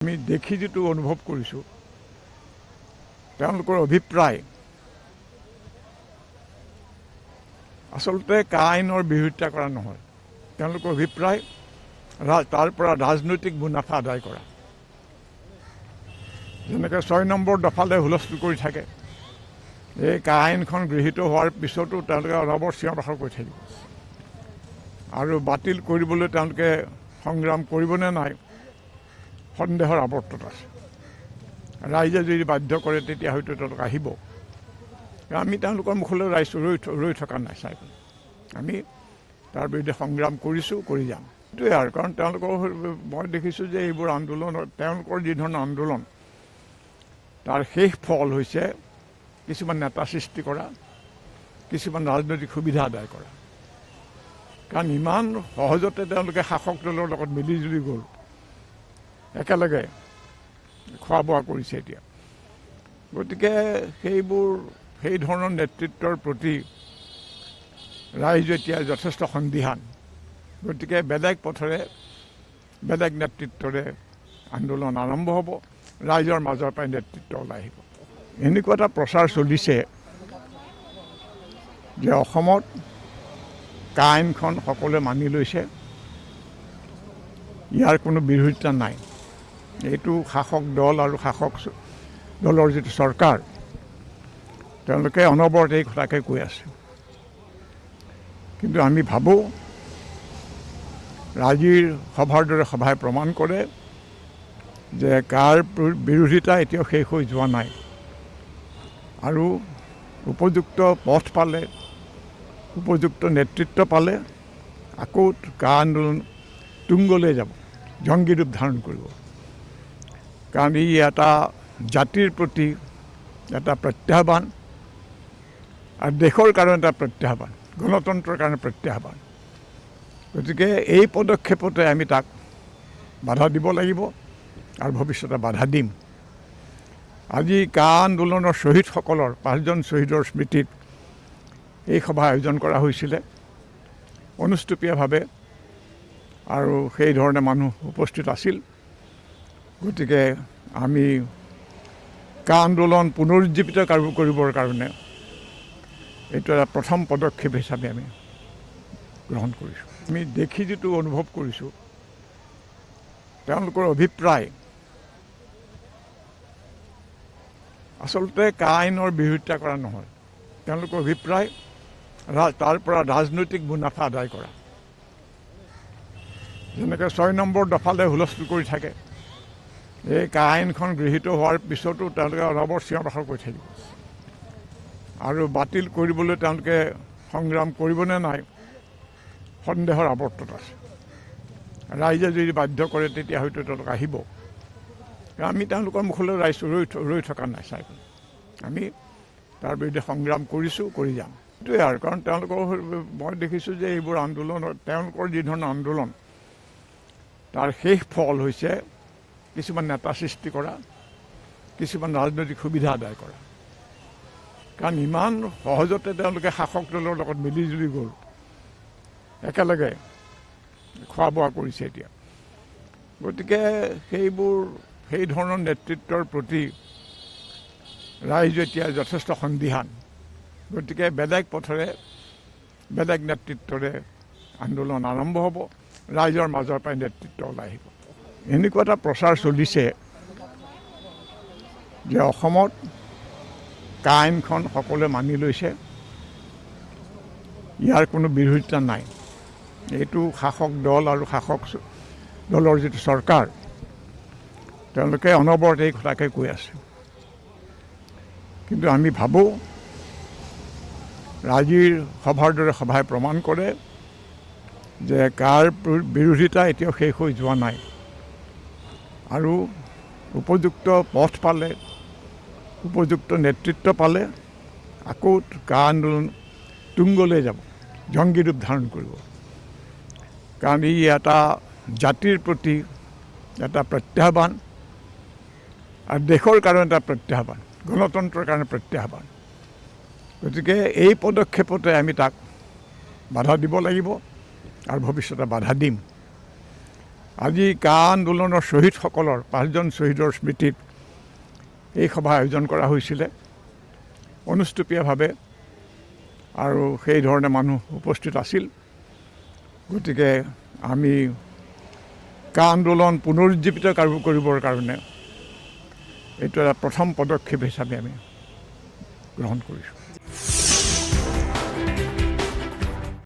আমি দেখি যেটো অনুভৱ কৰিছোঁ তেওঁলোকৰ অভিপ্ৰায় আচলতে কা আইনৰ বিৰোধিতা কৰা নহয় তেওঁলোকৰ অভিপ্ৰায় তাৰ পৰা ৰাজনৈতিক মুনাফা আদায় কৰা যেনেকৈ 6 নম্বৰ দফালে হুলস্থুল কৰি থাকে এই কা আইনখন গৃহীত হোৱাৰ পিছতো তেওঁলোকে অনবৰ চিঞৰ বাখৰ কৰি থাকিব আৰু বাতিল কৰিবলৈ তেওঁলোকে সংগ্ৰাম কৰিবনে নাই সন্দেহৰ আৱৰ্তত আছে ৰাইজে যদি বাধ্য কৰে তেতিয়া হয়তো তেওঁলোক আহিব আমি তেওঁলোকৰ মুখলৈ ৰৈ থকা নাই চাই আমি তাৰ বিৰুদ্ধে সংগ্ৰাম কৰিছোঁ কৰি যাম এইটোৱে আৰু কাৰণ তেওঁলোকৰ মই দেখিছোঁ যে এইবোৰ আন্দোলনৰ তেওঁলোকৰ যি ধৰণৰ আন্দোলন তাৰ শেষ ফল হৈছে কিছুমান নেতা সৃষ্টি কৰা কিছুমান ৰাজনৈতিক সুবিধা আদায় কৰা কাৰণ ইমান সহজতে তেওঁলোকে শাসক দলৰ লগত মিলিজুলি গ'ল একেলগে খোৱা বোৱা কৰিছে এতিয়া গতিকে সেই ধৰণৰ নেতৃত্বৰ প্ৰতি ৰাইজ এতিয়া যথেষ্ট সন্দিহান গতিকে বেলেগ পথেৰে বেলেগ নেতৃত্বৰে আন্দোলন আৰম্ভ হ'ব ৰাইজৰ মাজৰ পৰাই নেতৃত্ব ওলাই আহিব এনেকুৱা এটা প্ৰচাৰ চলিছে যে অসমত কা আইনখন সকলোৱে মানি লৈছে ইয়াৰ কোনো বিৰোধিতা নাই এইটো শাসক দল আৰু শাসক দলৰ যিটো চৰকাৰ তেওঁলোকে অনবৰতে এই কথাকে কৈ আছে কিন্তু আমি ভাবোঁ আজিৰ সভাৰ দৰে সভাই প্ৰমাণ কৰে যে কাৰ বিৰোধিতা এতিয়াও শেষ হৈ যোৱা নাই আৰু উপযুক্ত পথ পালে উপযুক্ত নেতৃত্ব পালে আকৌ কা আন্দোলন তুংগলৈ যাব জংগী ৰূপ ধাৰণ কৰিব কাৰণ ই এটা জাতিৰ প্ৰতি এটা প্ৰত্যাহ্বান আৰু দেশৰ কাৰণে এটা প্ৰত্যাহ্বান গণতন্ত্ৰৰ কাৰণে প্ৰত্যাহ্বান গতিকে এই পদক্ষেপতে আমি তাক বাধা দিব লাগিব আৰু ভৱিষ্যতে বাধা দিম আজি কা আন্দোলনৰ শ্বহীদসকলৰ 5জন শ্বহীদৰ স্মৃতিত এই সভা আয়োজন কৰা হৈছিলে অনুষ্টুপীয়াভাৱে আৰু সেই ধৰণে মানুহ উপস্থিত আছিল গতিকে আমি কা আন্দোলন পুনৰুজ্জীৱিত কৰিবৰ কাৰণে এইটো এটা প্ৰথম পদক্ষেপ হিচাপে আমি গ্ৰহণ কৰিছোঁ আমি দেখি যেটো অনুভৱ কৰিছোঁ তেওঁলোকৰ অভিপ্ৰায় আচলতে কা আইনৰ বিৰোধিতা কৰা নহয় তেওঁলোকৰ অভিপ্ৰায় তাৰ পৰা ৰাজনৈতিক মুনাফা আদায় কৰা যেনেকৈ 6 নম্বৰ দফালে হুলস্থুল কৰি থাকে এই কা আইনখন গৃহীত হোৱাৰ পিছতো তেওঁলোকে অনবৰ চিঞৰ বাখৰ কৰি থাকিব আৰু বাতিল কৰিবলৈ তেওঁলোকে সংগ্ৰাম কৰিবনে নাই সন্দেহৰ আৱৰ্তত আছে ৰাইজে যদি বাধ্য কৰে তেতিয়া হয়তো তেওঁলোক আহিব আমি তেওঁলোকৰ মুখলৈ ৰৈ থকা নাই চাই আমি তাৰ বিৰুদ্ধে সংগ্ৰাম কৰিছোঁ কৰি যাম এইটোৱে আৰু কাৰণ তেওঁলোকৰ মই দেখিছোঁ যে এইবোৰ আন্দোলনৰ তেওঁলোকৰ যি ধৰণৰ আন্দোলন তাৰ শেষ ফল হৈছে কিছুমান নেতা সৃষ্টি কৰা কিছুমান ৰাজনৈতিক সুবিধা আদায় কৰা কাৰণ ইমান সহজতে তেওঁলোকে শাসক দলৰ লগত মিলিজুলি গ'ল একেলগে খোৱা বোৱা কৰিছে এতিয়া গতিকে সেই ধৰণৰ নেতৃত্বৰ প্ৰতি ৰাইজ এতিয়া যথেষ্ট সন্দিহান গতিকে বেলেগ পথেৰে বেলেগ নেতৃত্বৰে আন্দোলন আৰম্ভ হ'ব ৰাইজৰ মাজৰ পৰাই নেতৃত্ব ওলাই আহিব এনেকুৱা এটা প্ৰচাৰ চলিছে যে অসমত কা আইনখন সকলোৱে মানি লৈছে ইয়াৰ কোনো বিৰোধিতা নাই এইটো শাসক দল আৰু শাসক দলৰ যিটো চৰকাৰ তেওঁলোকে অনবৰতে এই কথাকে কৈ আছে কিন্তু আমি ভাবোঁ আজিৰ সভাৰ দৰে সভাই প্ৰমাণ কৰে যে কাৰ বিৰোধিতা এতিয়াও শেষ হৈ যোৱা নাই আৰু উপযুক্ত পথ পালে উপযুক্ত নেতৃত্ব পালে আকৌ কা আন্দোলন তুংগলৈ যাব জংগী ৰূপ ধাৰণ কৰিব কাৰণ ই এটা জাতিৰ প্ৰতি এটা প্ৰত্যাহ্বান আৰু দেশৰ কাৰণে এটা প্ৰত্যাহ্বান গণতন্ত্ৰৰ কাৰণে প্ৰত্যাহ্বান গতিকে এই পদক্ষেপতে আমি তাক বাধা দিব লাগিব আৰু ভৱিষ্যতে বাধা দিম আজি কা আন্দোলনৰ শ্বহীদসকলৰ 5জন শ্বহীদৰ স্মৃতিত এই সভা আয়োজন কৰা হৈছিলে অনুষ্টুপীয়াভাৱে আৰু সেই ধৰণে মানুহ উপস্থিত আছিল। গতিকে আমি কা আন্দোলন পুনৰুজ্জীৱিত কৰিবৰ কাৰণে এইটো এটা প্ৰথম পদক্ষেপ হিচাপে আমি গ্ৰহণ কৰিছোঁ।